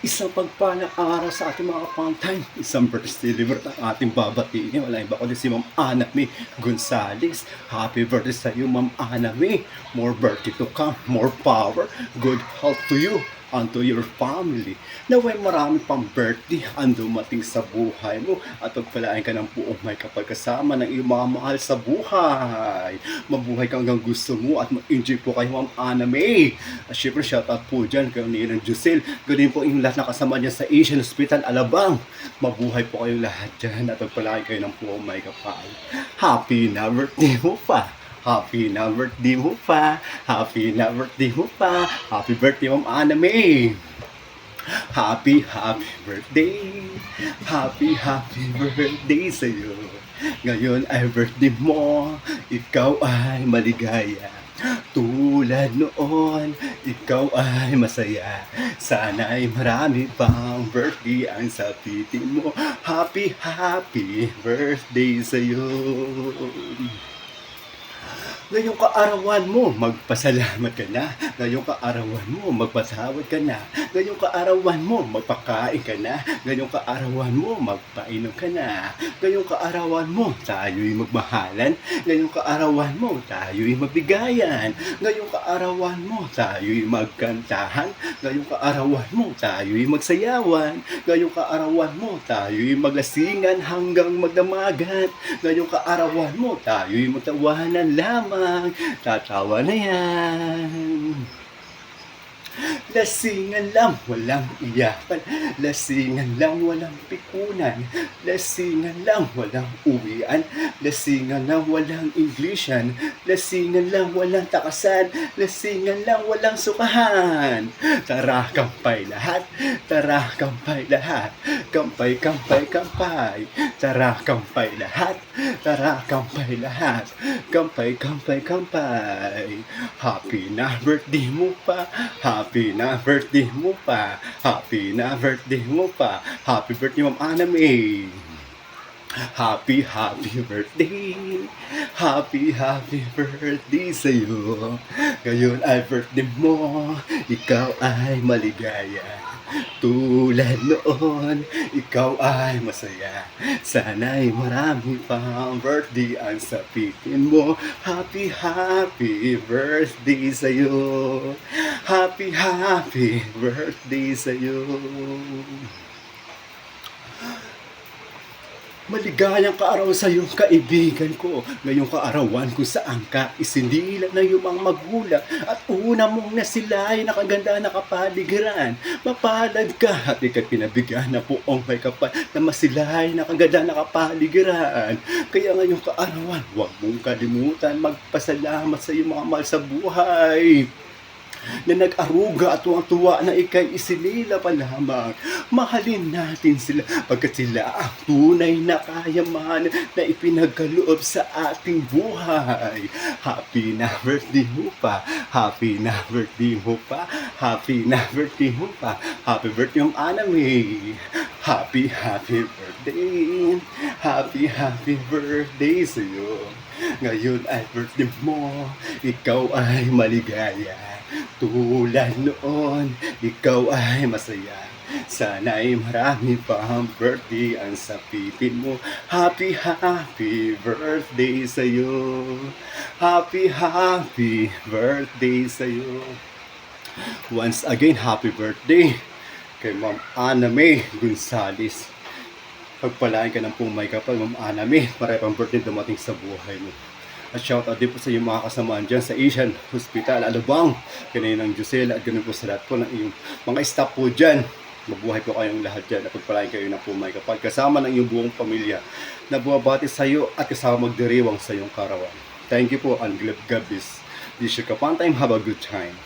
Isang pagpalang araw sa ating mga kapantay. Isang birthday celebrate ang ating babatiin. Wala iba kundi si Ma'am Anami Gonzales. Happy birthday sa iyo, Ma'am Anami. More birthday to come, more power, good health to you and to your family. Naway marami pang birthday ang dumating sa buhay mo at pagpalain ka ng buong may kapal kasama ng iyong mga mahal sa buhay. Mabuhay ka hanggang gusto mo at mag-enjoy po kayo, Ma'am Anami. At syempre shoutout po dyan kay Ninang Giselle. Ganun po yung lahat na kasama niya sa Asian Hospital Alabang. Mabuhay po kayong lahat dyan at pagpalain kayo ng buong may kapal. Happy na birthday mo pa! Happy na birthday mo pa! Happy na birthday mo pa! Happy birthday, Ma'am Anami! Happy birthday! Happy birthday sa'yo! Ngayon ay birthday mo, ikaw ay maligaya. Tulad noon, ikaw ay masaya. Sana'y marami pang birthday ang sapitin mo. Happy birthday sa'yo! Ngayong kaarawan mo, magpasalamat ka na. Ngayong kaarawan mo, magpasawad ka na. Ngayong kaarawan mo, magpakain ka na. Ngayong kaarawan mo, magpainom ka na. Ngayong kaarawan mo, tayo'y magmahalan. Ngayong kaarawan mo, tayo'y mabigayan. Ngayong kaarawan mo, tayo'y magkantahan. Ngayong kaarawan mo, tayo'y magsayawan. Ngayong kaarawan mo, tayo'y maglasingan hanggang magdamagan. Ngayong kaarawan mo, tayo'y magtawanan lamang. Tatawa na yan. Lasingan lang, walang iyakan. Lasingan lang, walang pikunan. Lasingan lang, walang uwian. Lasingan lang, walang Englishan. Lasingan lang, walang takasan. Lasingan lang, walang sukahan. Tara, kampay lahat. Tara, kampay lahat. Kampay, kampay, kampay. Tara, kampay lahat. Tara, kampay lahat. Kampay, kampay, kampay. Happy na birthday mo pa. Happy na birthday mo pa. Happy na birthday mo pa. Happy birthday, Ma'am Anami. Happy birthday. Happy birthday sa'yo. Ngayon ay birthday mo. Ikaw ay maligaya. Tulad noon, ikaw ay masaya. Sana'y marami pang birthday ang sapitin mo. Happy birthday sa'yo. Happy birthday sa'yo. Maligayang kaarawan sa iyong kaibigan ko. Ngayong kaarawan kung saan ka isinila ng iyong mga magulang at una mong nasila'y nakaganda na kapaligiran. Mapalad ka at ika'y pinabigyan na buong may kapal na masila'y nakaganda na kapaligiran. Kaya ngayong kaarawan, huwag mong kalimutan magpasalamat sa iyong mga mahal sa buhay na nag-aruga at tuwang-tuwa na ika'y isinila pa lamang. Mahalin natin sila pagkat sila ang tunay na kayaman na ipinagkaloob sa ating buhay. Happy na birthday mo pa. Happy na birthday mo pa. Happy na birthday mo pa. Happy birthday, Ma'am Anami. Happy birthday. Happy birthday sa'yo. Ngayon ay birthday mo. Ikaw ay maligaya. Tulad noon, ikaw ay masaya. Sana'y marami pang birthday ang sapitin mo. Happy birthday sa'yo. Happy birthday sa'yo. Once again, happy birthday kay Ma'am Anami Gonzales. Pagpalain ka ng pumay kapal, Ma'am Anami. Marami pang birthday dumating sa buhay mo. At shoutout din po sa iyong mga kasamaan dyan sa Asian Hospital Alabang. Kaya ng Giselle at ganun po sa lahat po ng iyong mga staff po dyan. Mabuhay po kayong lahat dyan at pagpalain kayo ng pumay kapal kasama ng iyong buong pamilya na buwabati sa iyo at kasama magdiriwang sa iyong karawan. Thank you po and God bless. This is your Kapantime. Have a good time.